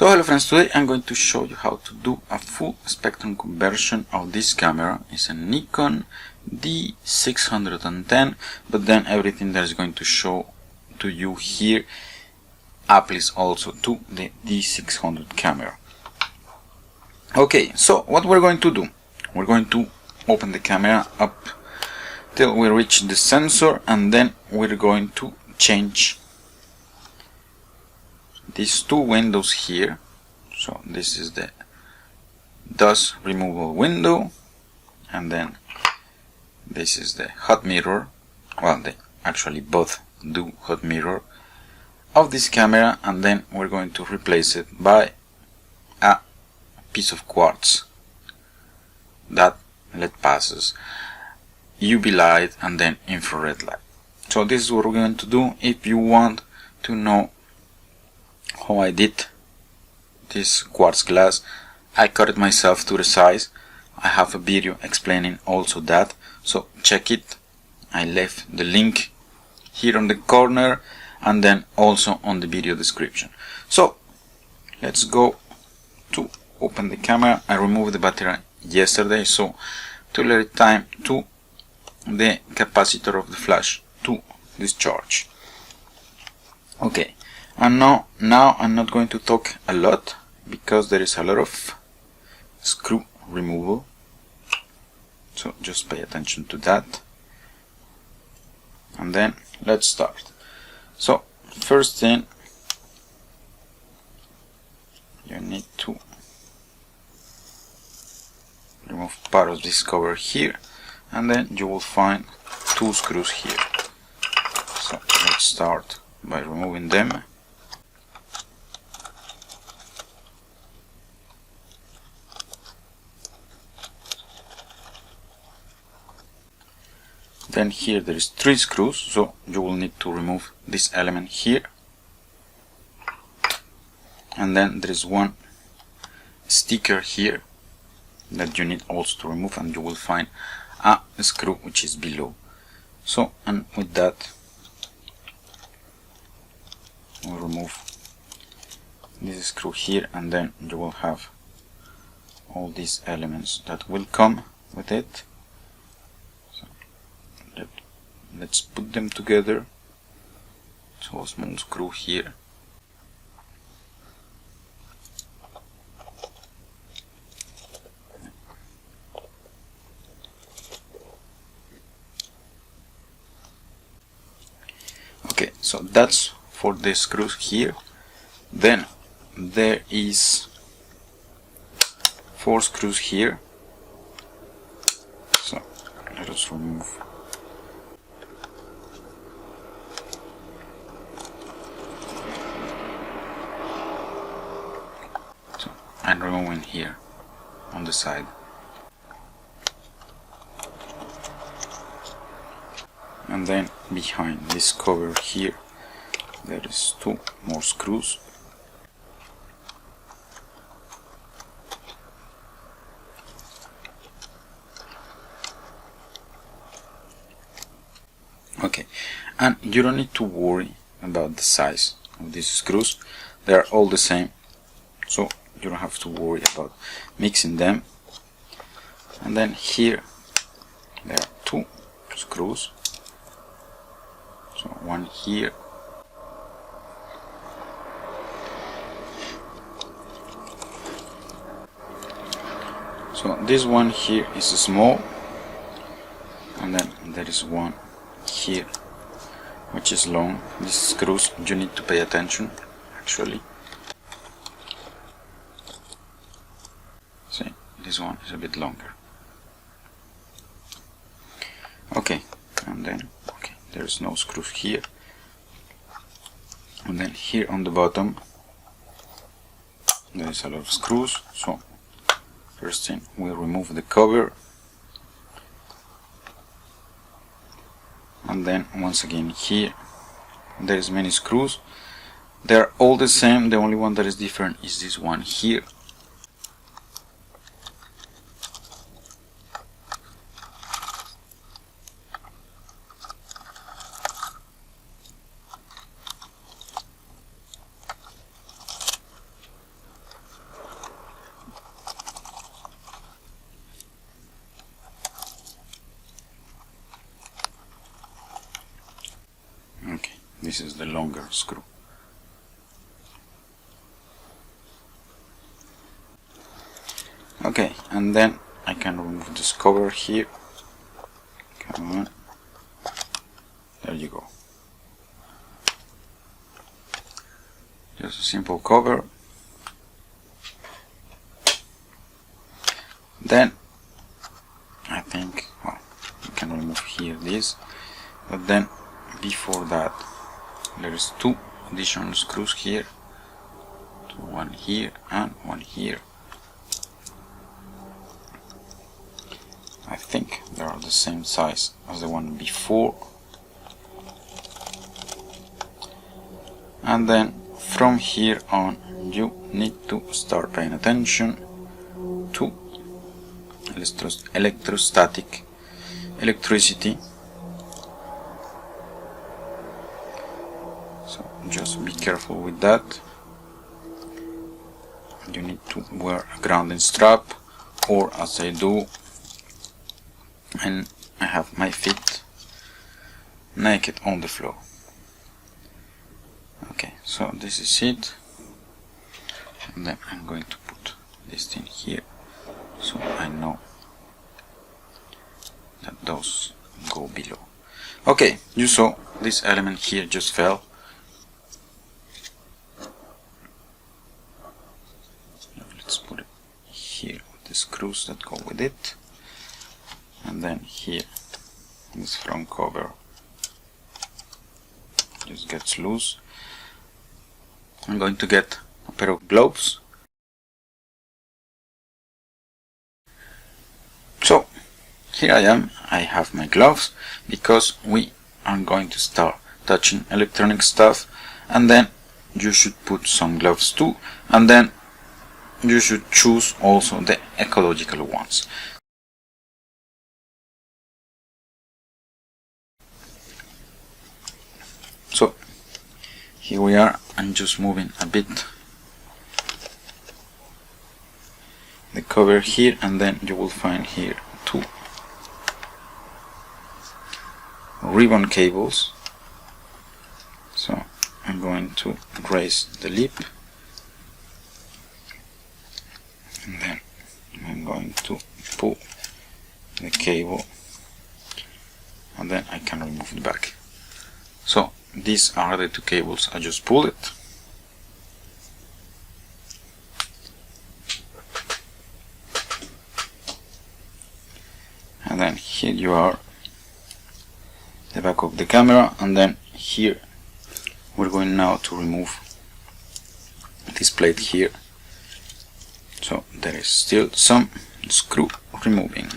So hello friends, today I'm going to show you how to do a full spectrum conversion of this camera. It's a Nikon D610, but then everything that is going to show to you here applies also to the D600 camera. Okay, so what we're going to do, we're going to open the camera up till we reach the sensor, and then we're going to change these two windows here. So this is the dust removal window, and then this is the hot mirror. Well, they actually both do hot mirror of this camera, and then we're going to replace it by a piece of quartz that passes UV light and then infrared light. So this is what we're going to do. If you want to know how I did this quartz glass, I cut it myself to the size. I have a video explaining also that, so check it. I left the link here on the corner and then also on the video description. So let's go to open the camera. I removed the battery yesterday, so to let it time to the capacitor of the flash to discharge. Okay, and now I'm not going to talk a lot because there is a lot of screw removal, so just pay attention to that, and then let's start. So first thing, you need to remove part of this cover here, and then you will find two screws here. So let's start by removing them. Then here there is three screws, so you will need to remove this element here, and then there is one sticker here that you need also to remove, and you will find a screw which is below. So, and with that we'll remove this screw here, and then you will have all these elements that will come with it. So let's put them together. So a small screw here, okay, so that's for the screws here. Then there is 4 screws here, so let us remove and removing here on the side. And then behind this cover here there is 2 more screws. Okay, and you don't need to worry about the size of these screws. They are all the same, so you don't have to worry about mixing them. And then here there are 2 screws, so one here, so this one here is small, and then there is one here which is long. These screws you need to pay attention actually. See, this one is a bit longer. Okay, and then okay, there's no screws here, and then here on the bottom there is a lot of screws. So first thing, we'll remove the cover, and then once again here there is many screws. They're all the same, the only one that is different is this one here. This is the longer screw. Okay, and then I can remove this cover here. Come on. There you go. Just a simple cover. Then I think, well, you can remove here this, but then before that there is two additional screws here, one here and one here. I think they are the same size as the one before. And then from here on you need to start paying attention to electrostatic electricity. So just be careful with that. You need to wear a grounding strap, or as I do, and I have my feet naked on the floor. Okay, so this is it, and then I'm going to put this thing here so I know that those go below. Okay, you saw this element here just fell. Let's put it here with the screws that go with it, and then here this front cover just gets loose. I'm going to get a pair of gloves. So here I am, I have my gloves, because we are going to start touching electronic stuff, and then you should put some gloves too, and then you should choose also the ecological ones. So here we are. I'm just moving a bit the cover here, and then you will find here two ribbon cables. So I'm going to raise the lip, and then I'm going to pull the cable, and then I can remove the back. So these are the two cables. I just pull it, and then here you are, the back of the camera, and then here we're going now to remove this plate here. So there is still some screw removing.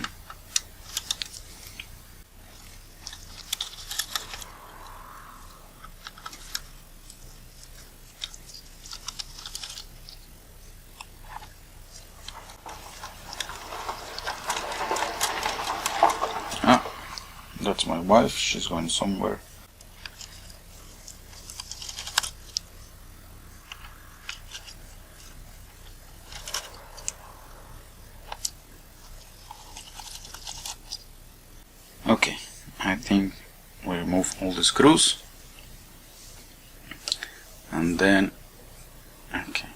That's my wife, she's going somewhere. Okay, I think we remove all the screws, and then, okay,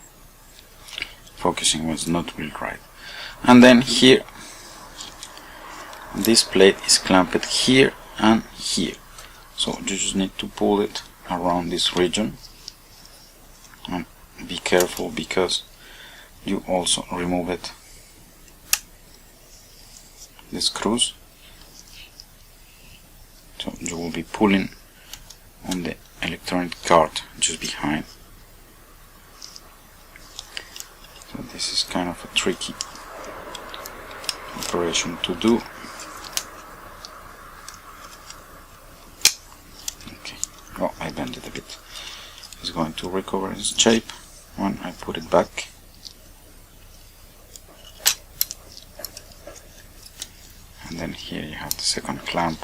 focusing was not really right. And then here, this plate is clamped here and here, so you just need to pull it around this region, and be careful because you also remove it, the screws, so you will be pulling on the electronic card just behind. So this is kind of a tricky operation to do. Oh, I bent it a bit. It's going to recover its shape when I put it back. And then here you have the second clamp.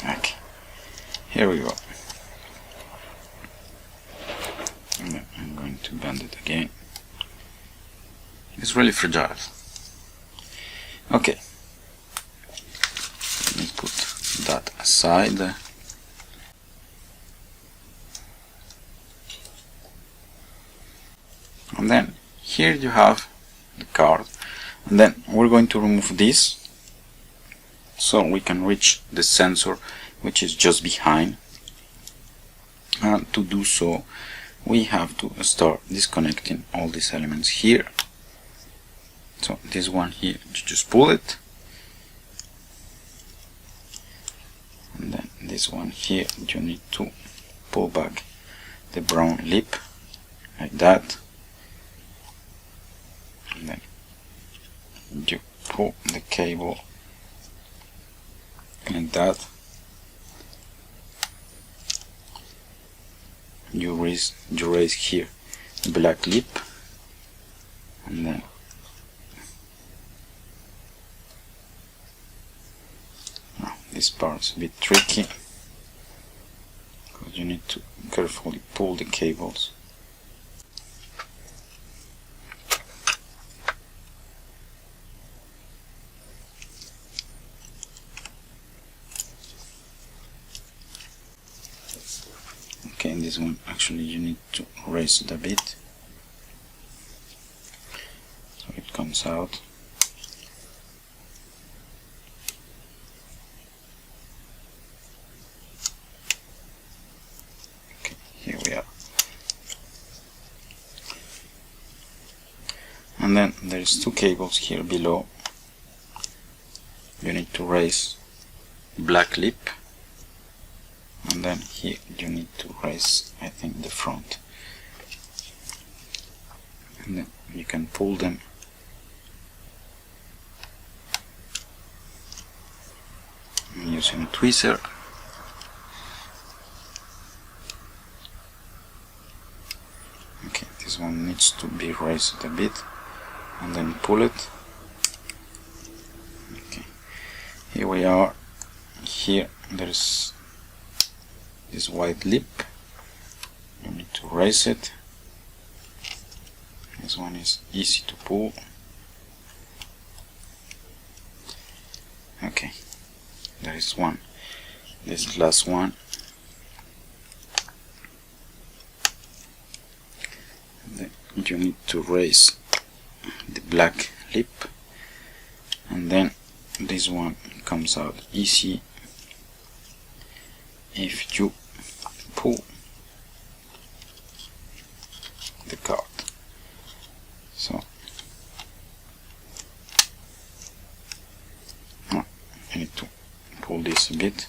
Okay, here we go. And then I'm going to bend it again. It's really fragile. Okay. that aside. And then here you have the card, and then we're going to remove this so we can reach the sensor, which is just behind. And to do so, we have to start disconnecting all these elements here. So this one here, you just pull it, and then this one here, you need to pull back the brown lip like that, and then you pull the cable like that. You raise here the black lip, and then this part's a bit tricky because you need to carefully pull the cables. Okay, in this one actually you need to raise it a bit so it comes out. Okay, here we are. And then there's two cables here below. You need to raise black lip, and then here you need to raise, I think, the front, and then you can pull them using a tweezer. Okay, this one needs to be raised a bit, and then pull it. Okay, here we are. Here there's this white lip, you need to raise it. This one is easy to pull. Okay, there is one, this last one. And then you need to raise the black lip, and then this one comes out easy if you pull the card. So you need to pull this a bit,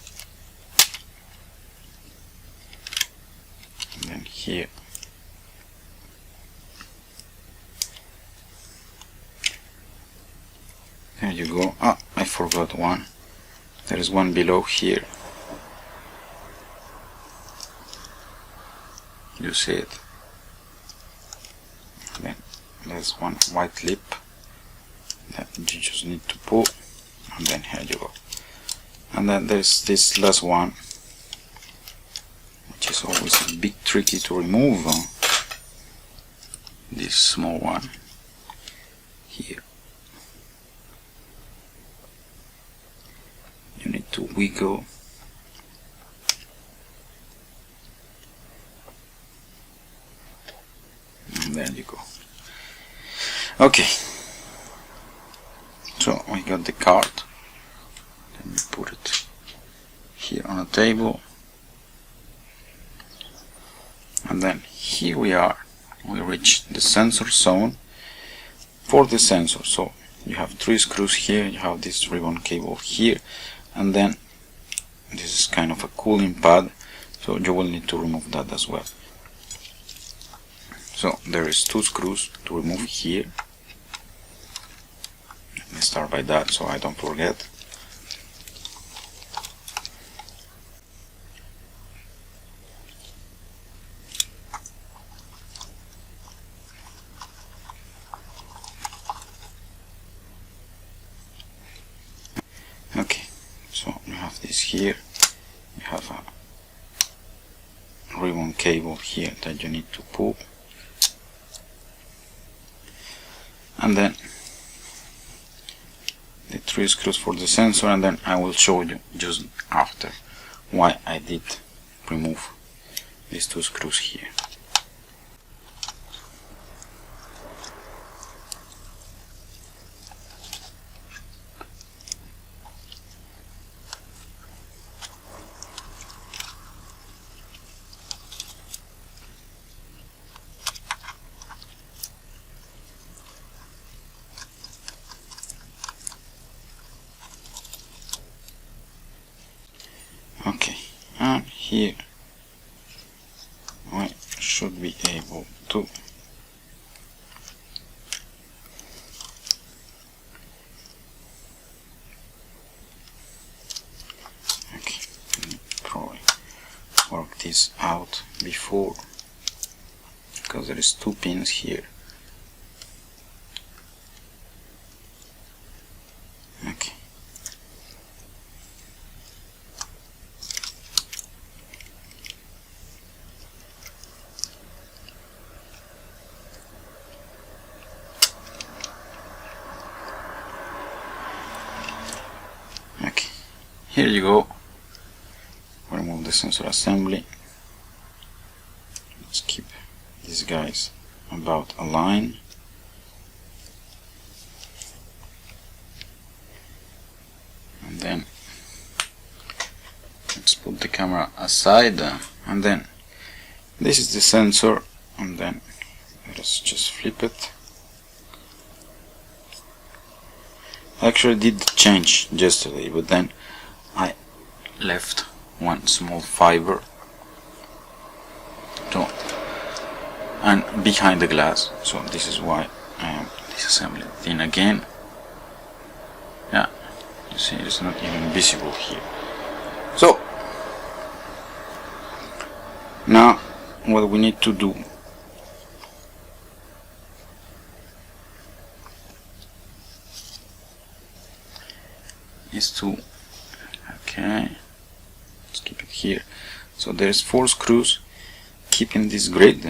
and then here there you go. Ah, I forgot one. There is one below here. You see it. Then there's one white lip that you just need to pull, and then here you go. And then there's this last one, which is always a bit tricky to remove. This small one here. You need to wiggle. There you go. Okay, so we got the card. Let me put it here on a table, and then here we are. We reach the sensor zone for the sensor. So you have 3 screws here, you have this ribbon cable here, and then this is kind of a cooling pad, so you will need to remove that as well. So there is 2 screws to remove here. Let me start by that so I don't forget. Okay, so you have this here. You have a ribbon cable here that you need to pull. And then the 3 screws for the sensor, and then I will show you just after why I did remove these 2 screws here. Okay, and here I should be able to probably work this out before, because there is 2 pins here. Okay. Here you go. Remove the sensor assembly. Let's keep these guys about a line. And then let's put the camera aside, and then this is the sensor, and then let's just flip it. I actually did change yesterday, but then I left one small fiber and behind the glass, so this is why I am disassembling it in again. Yeah, you see it's not even visible here. So now what we need to do is to, okay, let's keep it here. So there's 4 screws keeping this grid.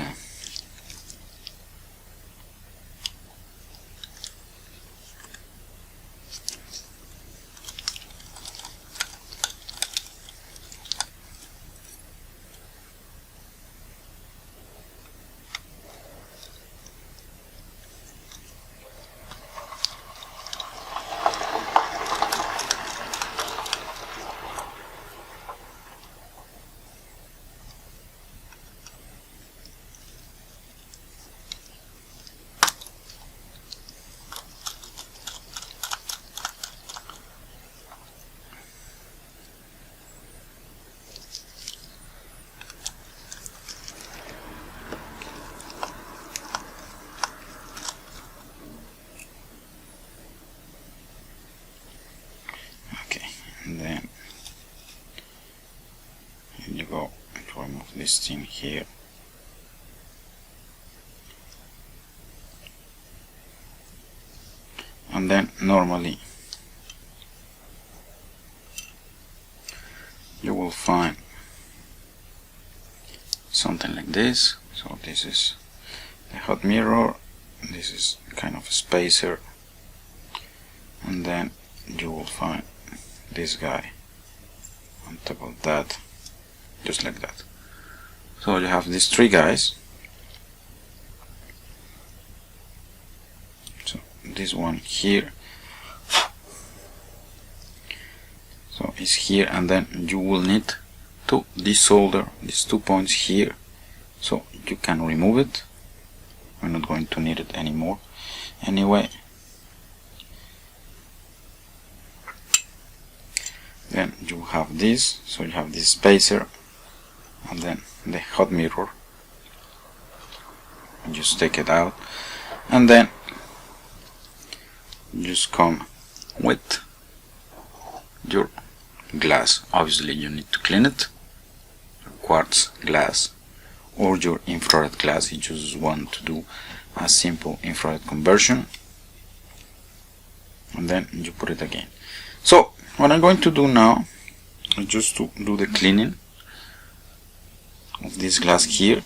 And then here you go, to remove this thing here. And then normally you will find something like this. So this is the hot mirror, this is kind of a spacer, and then you will find this guy on top of that, just like that. So you have these 3 guys. So this one here, so is here, and then you will need to desolder these 2 points here, so you can remove it. We're not going to need it anymore anyway. Then you have this, so you have this spacer, and then the hot mirror. Just take it out, and then just come with your glass. Obviously you need to clean it, your quartz glass or your infrared glass. You just want to do a simple infrared conversion, and then you put it again. So what I'm going to do now is just to do the cleaning of this glass here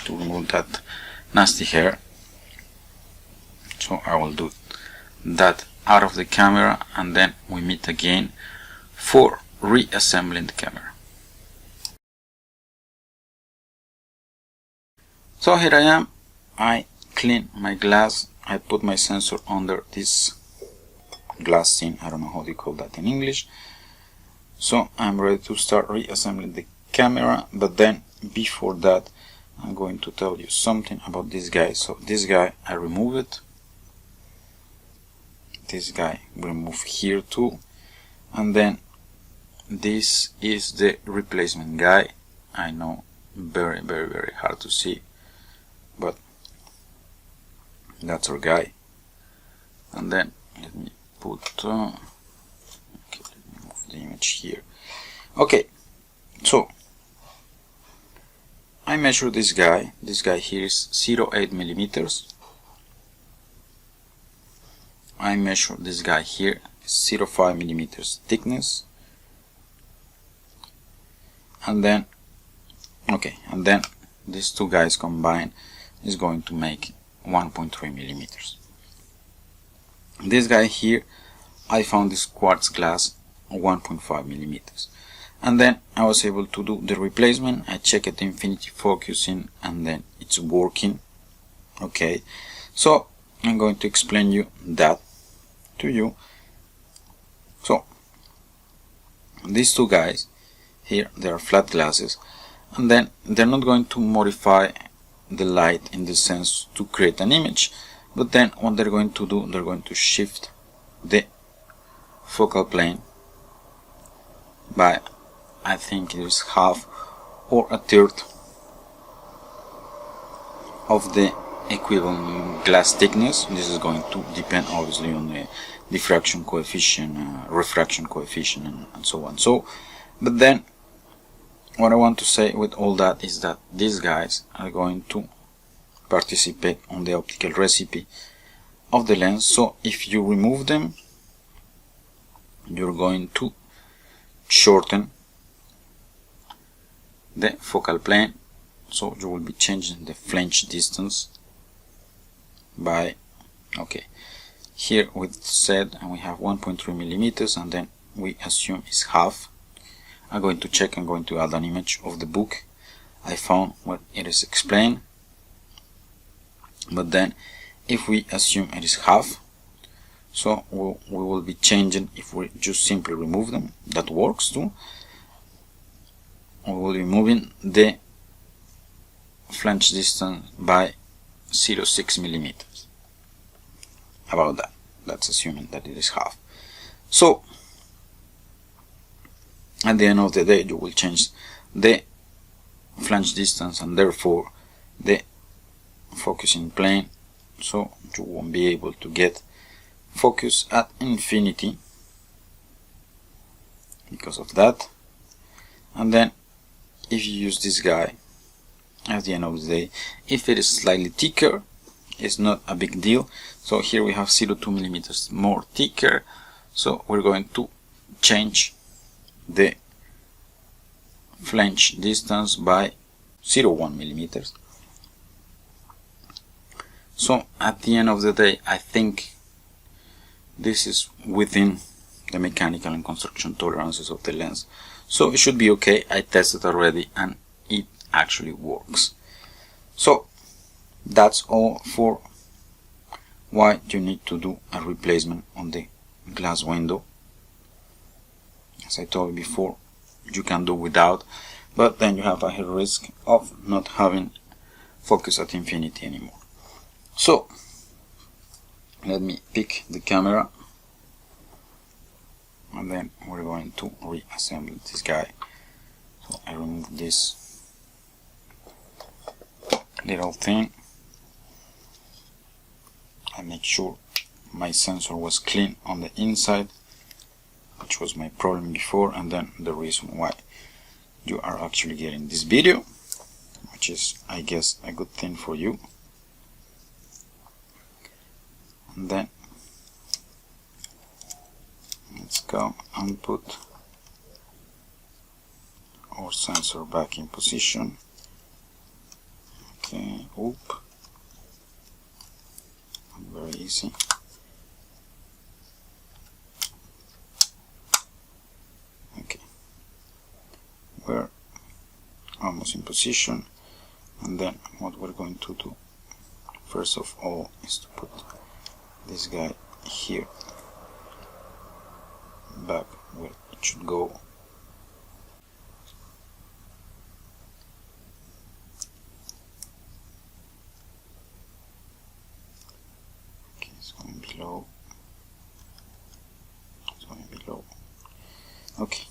to remove that nasty hair. So I will do that out of the camera, and then we meet again for reassembling the camera. So here I am. I clean my glass. I put my sensor under this glass thing. I don't know how they call that in English. So I'm ready to start reassembling the camera, but then before that I'm going to tell you something about this guy. So this guy, I remove it. This guy we remove here too, and then this is the replacement guy. I know, very hard to see, but that's our guy. And then let me put okay, let me move the image here. Okay, so I measure this guy. This guy here is 0.8 millimeters. I measure this guy here, 0.5 millimeters thickness, and then these two guys combined is going to make 1.3 millimeters. This guy here, I found this quartz glass 1.5 millimeters, and then I was able to do the replacement. I checked infinity focusing, and then it's working. Okay, so I'm going to explain you that to you. So these two guys here, they are flat glasses, and then they're not going to modify the light in the sense to create an image, but then what they're going to do, they're going to shift the focal plane by, I think it is half or a third of the equivalent glass thickness. This is going to depend obviously on the diffraction coefficient, refraction coefficient, and so on. So, but then what I want to say with all that is that these guys are going to participate on the optical recipe of the lens. So if you remove them, you're going to shorten the focal plane, so you will be changing the flange distance by, okay, here we said, and we have 1.3 millimeters, and then we assume is half. I'm going to check. I'm going to add an image of the book I found where it is explained. But then if we assume it is half, so we will be changing, if we just simply remove them, that works too. We will be moving the flange distance by 0.6 millimeters. About that. That's assuming that it is half. So at the end of the day, you will change the flange distance and therefore the focusing plane, so you won't be able to get focus at infinity because of that. And then if you use this guy, at the end of the day, if it is slightly thicker, it's not a big deal. So here we have 0.2 millimeters more thicker, so we're going to change the flange distance by 0.1 millimeters. So at the end of the day, I think this is within the mechanical and construction tolerances of the lens, so it should be okay. I tested already and it actually works. So that's all for why you need to do a replacement on the glass window. As I told you before, you can do without, but then you have a high risk of not having focus at infinity anymore. So let me pick the camera, and then we're going to reassemble this guy. So I remove this little thing. I make sure my sensor was clean on the inside, which was my problem before, and then the reason why you are actually getting this video, which is, I guess, a good thing for you. And then let's go and put our sensor back in position. Okay, oop, very easy. almost in position. And then what we're going to do first of all is to put this guy here, back where it should go. Okay, it's going below. It's going below. Okay,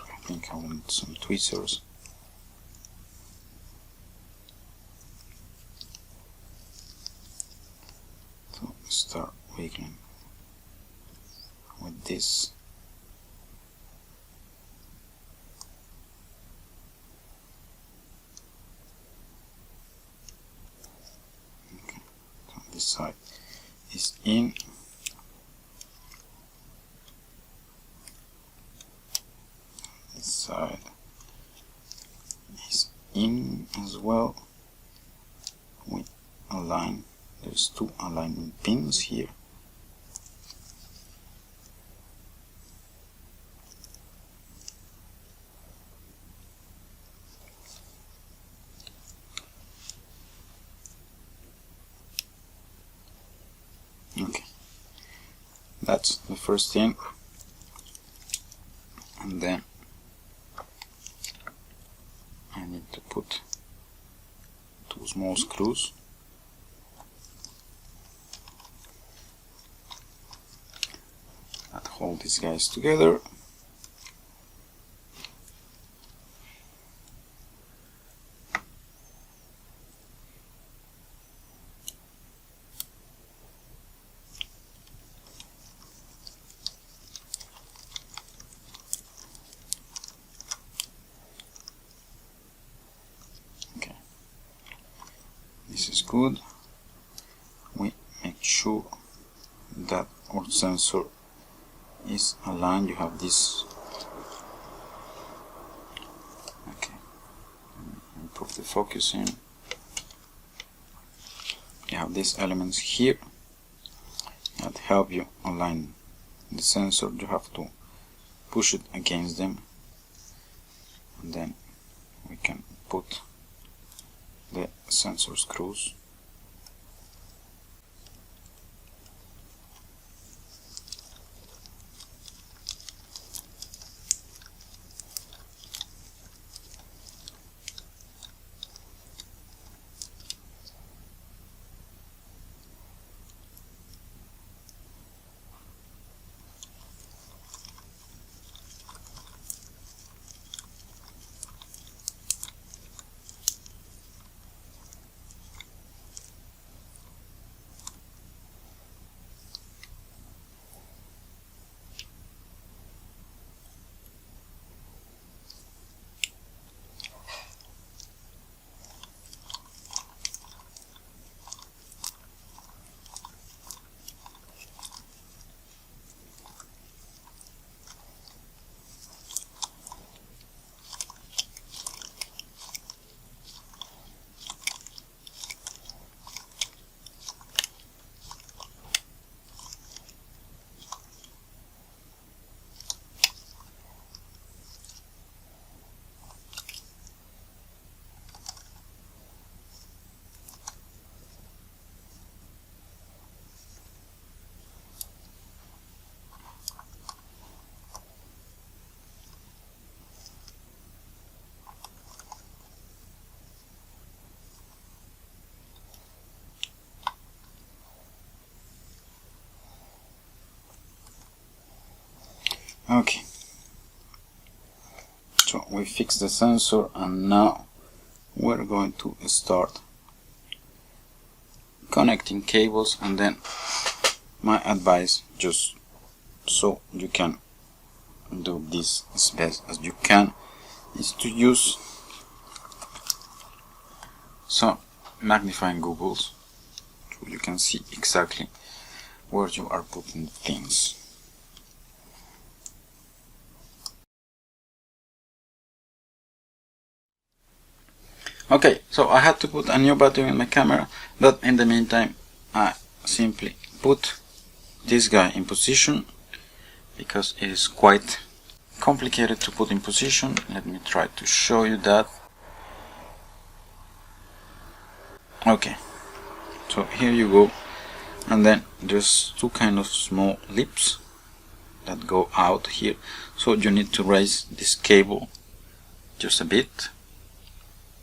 I think I want some tweezers. So start wiggling with this. Okay, so this side is in. This side is in as well. We align. There's two alignment pins here. Okay, that's the first thing. And then I need to put two small screws. That hold these guys together. Okay, this is good. We make sure that our sensor is aligned. You have this. Okay, improve the focusing. You have these elements here that help you align the sensor. You have to push it against them, and then we can put the sensor screws. Okay, so we fixed the sensor, and now we're going to start connecting cables. And then my advice, just so you can do this as best as you can, is to use some magnifying goggles so you can see exactly where you are putting things. Okay, so I had to put a new battery in my camera, but in the meantime I simply put this guy in position because it is quite complicated to put in position. Let me try to show you that. Okay, so here you go, and then there's two kind of small lips that go out here, so you need to raise this cable just a bit,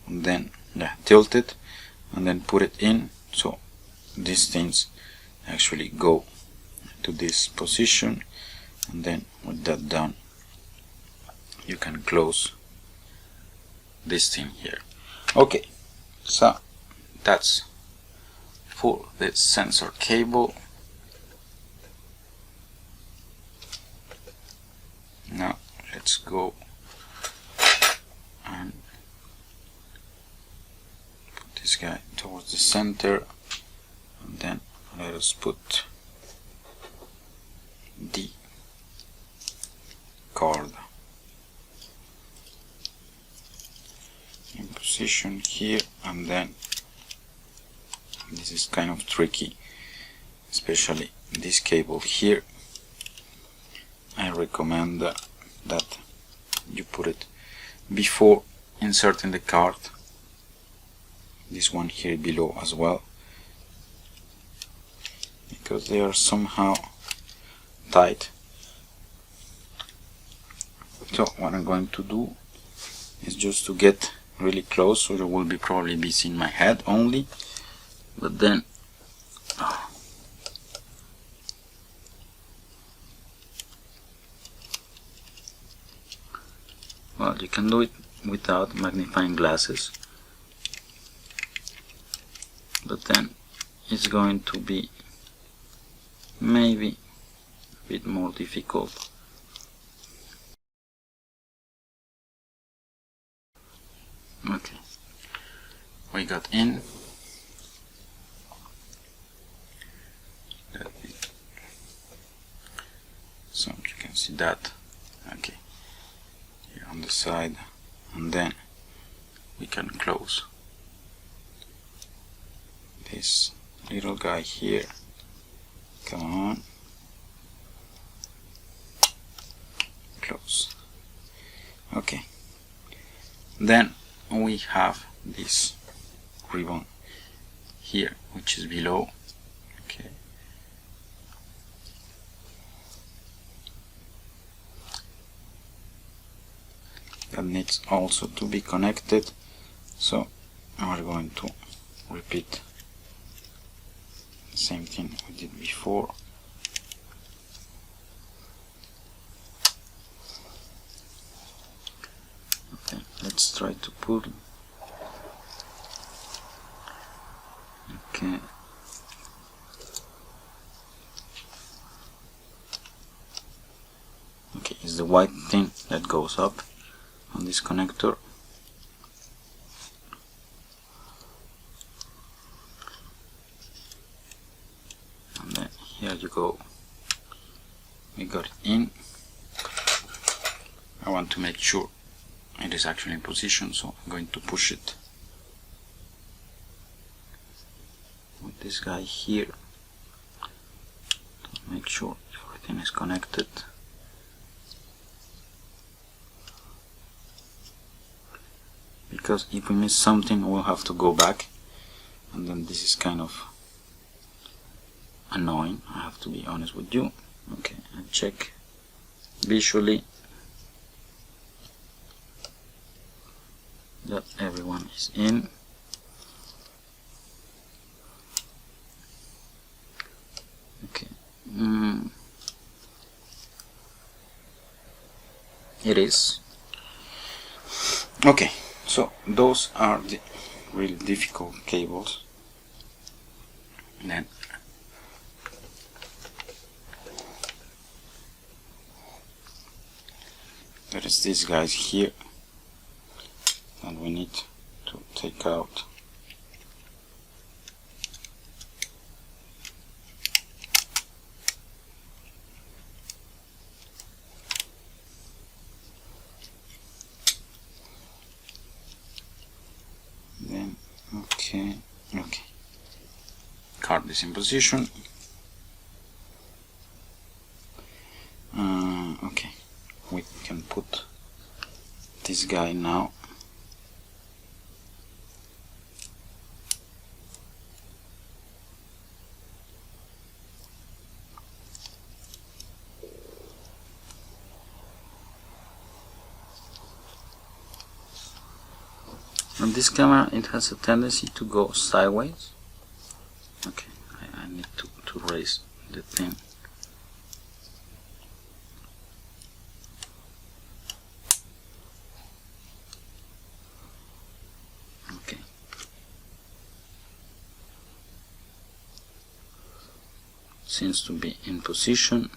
and then tilt it, and then put it in, so these things actually go to this position, and then with that done you can close this thing here. Okay, so that's for the sensor cable. Now let's go and put this guy towards the center, and then let us put the card in position here, and then this is kind of tricky, especially this cable here. I recommend that you put it before inserting the card, this one here below as well, because they are somehow tight. So what I'm going to do is just to get really close, so you will probably be seeing my head only, but then well, you can do it without magnifying glasses, but then it's going to be maybe a bit more difficult. Okay, we got in. So you can see that. Okay, here on the side, and then we can close this little guy here. Come on, close. Okay, then we have this ribbon here, which is below. Okay, that needs also to be connected, so we're going to repeat the same thing we did before. Okay, let's try to pull. Okay, okay, it's the white thing that goes up on this connector. And then here you go, we got it in. I want to make sure it is actually in position, so I'm going to push it with this guy here to make sure everything is connected. Because if we miss something, we'll have to go back, and then this is kind of annoying, I have to be honest with you. Okay, and check visually that everyone is in. Okay, it is. Okay, so those are the really difficult cables. And then there is these guys here that we need to take out. Then okay, card is in position. Okay, we can put this guy now. And this camera, it has a tendency to go sideways. Okay, I need to raise the thing. Okay. Seems to be in position.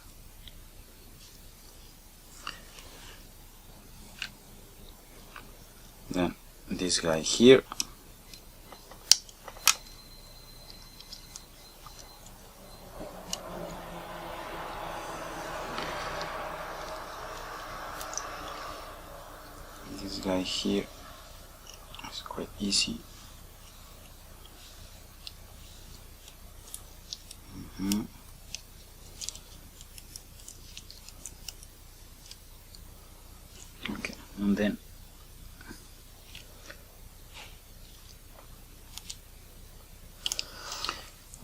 Then this guy here. This guy here is quite easy. Okay, and then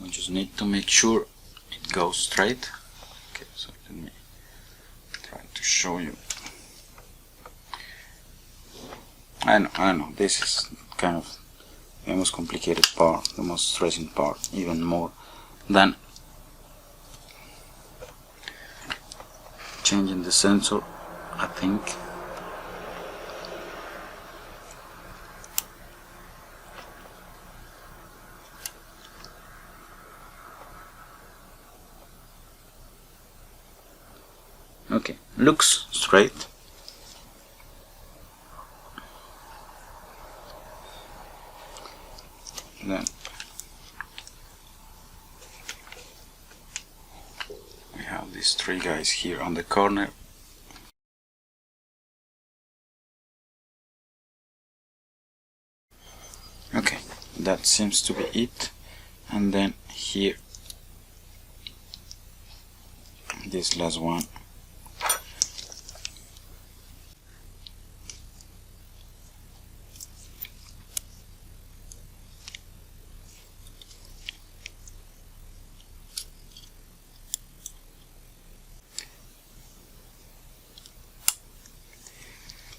we just need to make sure it goes straight. Okay, so let me try to show you. I know, this is kind of the most complicated part, the most stressing part, even more than changing the sensor, I think. Okay, looks straight. Then we have these three guys here on the corner. Okay, that seems to be it. And then here, this last one.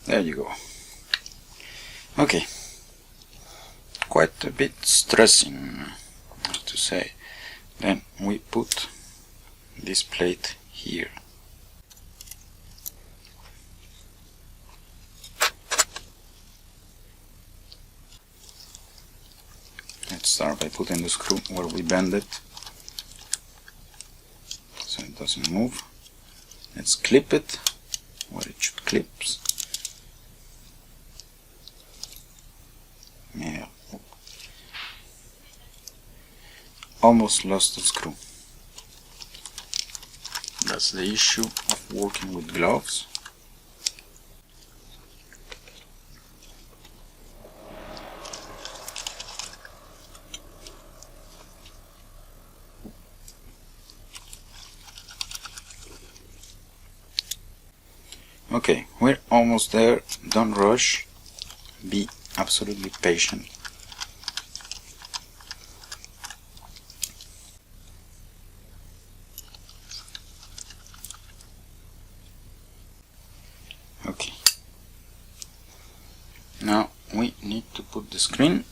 There you go. Okay, quite a bit stressing, I have to say. Then we put this plate here. Let's start by putting the screw where we bend it, so it doesn't move. Let's clip it where it should clip. Yeah, almost lost the screw. That's the issue of working with gloves. Okay, we're almost there. Don't rush. Be absolutely patient. Okay. Now we need to put the screen.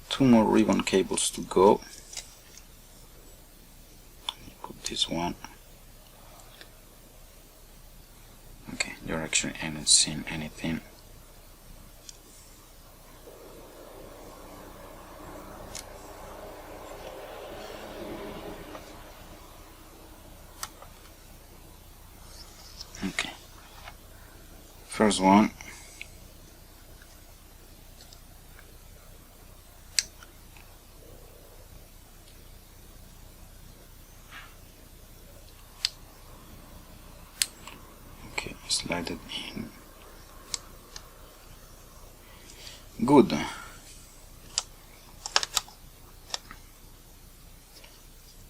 Two more ribbon cables to go. Put this one. Okay, you're actually not seeing anything. Okay, first one. Slide it in. Good.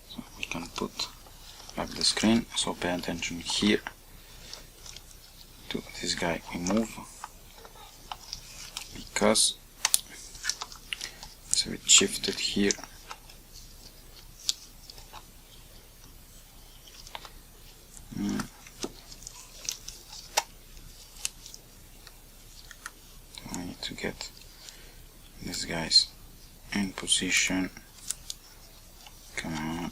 So we can put back the screen, so pay attention here to this guy we move. because it's a bit shifted here. I need to get these guys in position. Come on.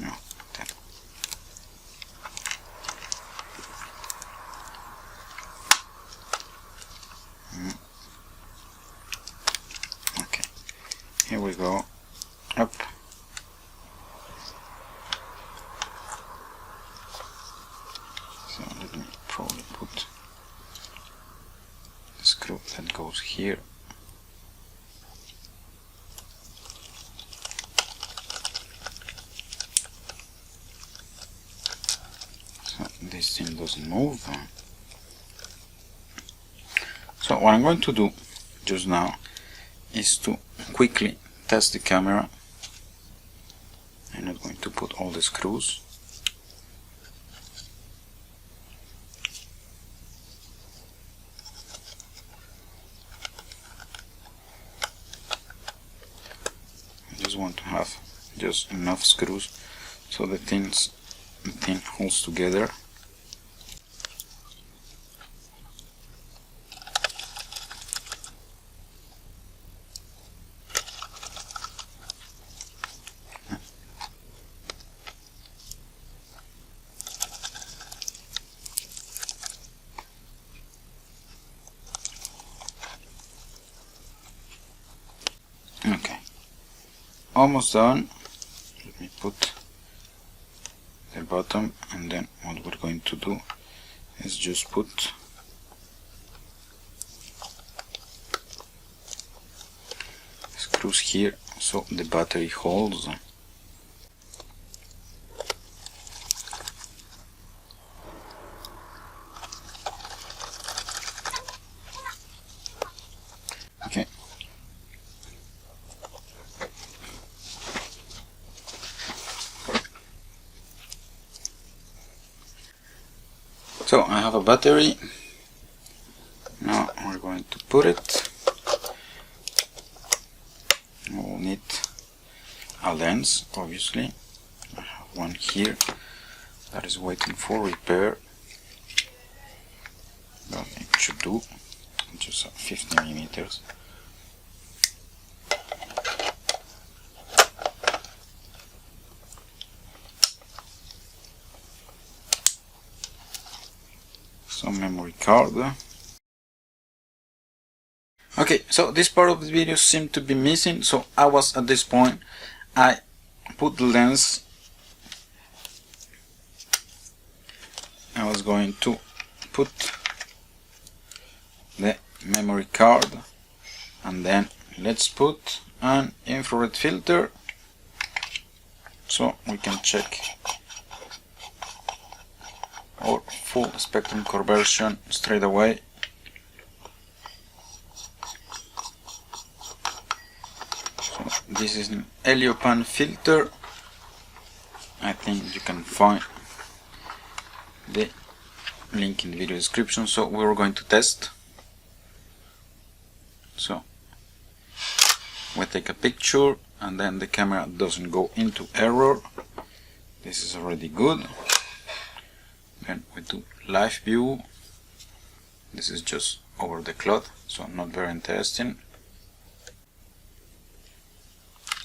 No, that. Okay, here we go. Up. So let me probably put the screw that goes here. So this thing doesn't move. So what I'm going to do just now is to quickly test the camera. I'm not going to put all the screws. I just want to have just enough screws so the thing holds together. Okay, almost done. Let me put the bottom, and then what we're going to do is just put screws here so the battery holds. Okay. So I have a battery. Now we're going to put it. We'll need a lens, obviously. I have one here that is waiting for repair. But it should do. Just 50mm. Some memory card. Okay, so this part of the video seemed to be missing, so I was at this point. I put the lens. I was going to put the memory card, and then let's put an infrared filter so we can check our full spectrum conversion straight away. So this is an heliopan filter. I think you can find the link in the video description. So we're going to test. So we take a picture and then the camera doesn't go into error. This is already good. Then we do live view. This is just over the cloth, so not very interesting.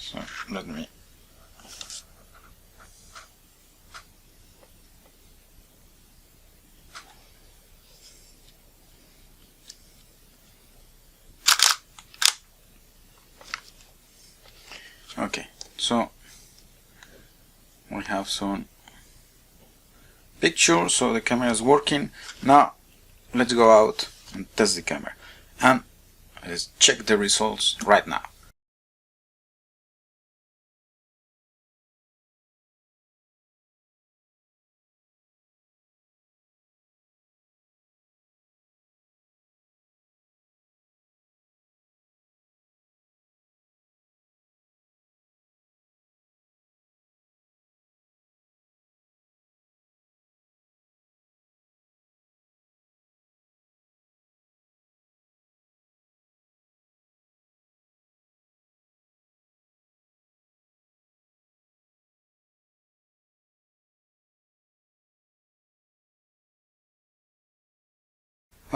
So let me okay, so we have some picture, so the camera is working. Now let's go out and test the camera, and let's check the results right now.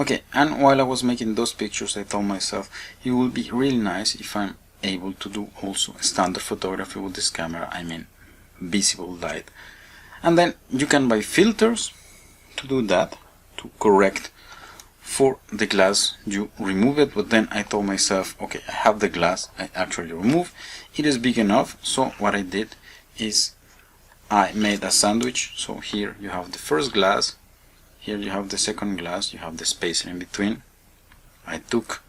Okay, and while I was making those pictures, I told myself it would be really nice if I'm able to do also standard photography with this camera, I mean visible light. And then you can buy filters to do that, to correct for the glass you remove it. But then I told myself, okay, I have the glass I actually remove, it is big enough. So what I did is I made a sandwich. So here you have the first glass, here you have the second glass, you have the spacer in between. I took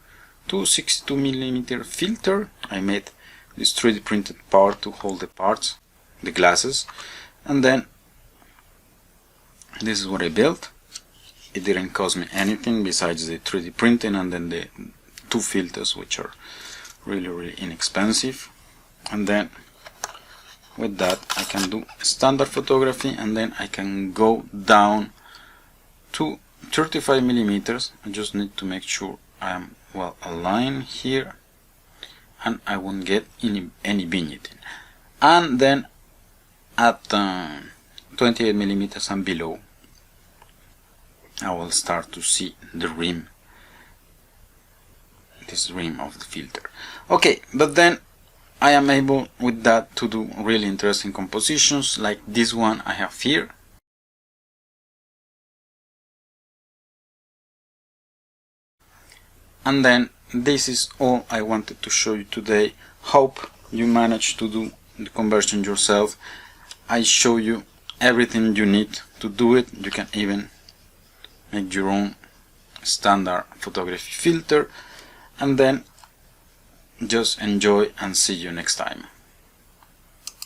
262mm filter, I made this 3D printed part to hold the parts, the glasses, and then this is what I built. It didn't cost me anything besides the 3D printing and then the two filters, which are really inexpensive. And then with that I can do standard photography, and then I can go down to 35mm. I just need to make sure I am well aligned here and I won't get any vignetting. And then at 28mm and below I will start to see the rim, this rim of the filter. Okay, but then I am able with that to do really interesting compositions like this one I have here. And then this is all I wanted to show you today. Hope you managed to do the conversion yourself. I show you everything you need to do it. You can even make your own standard photography filter, and then just enjoy and see you next time.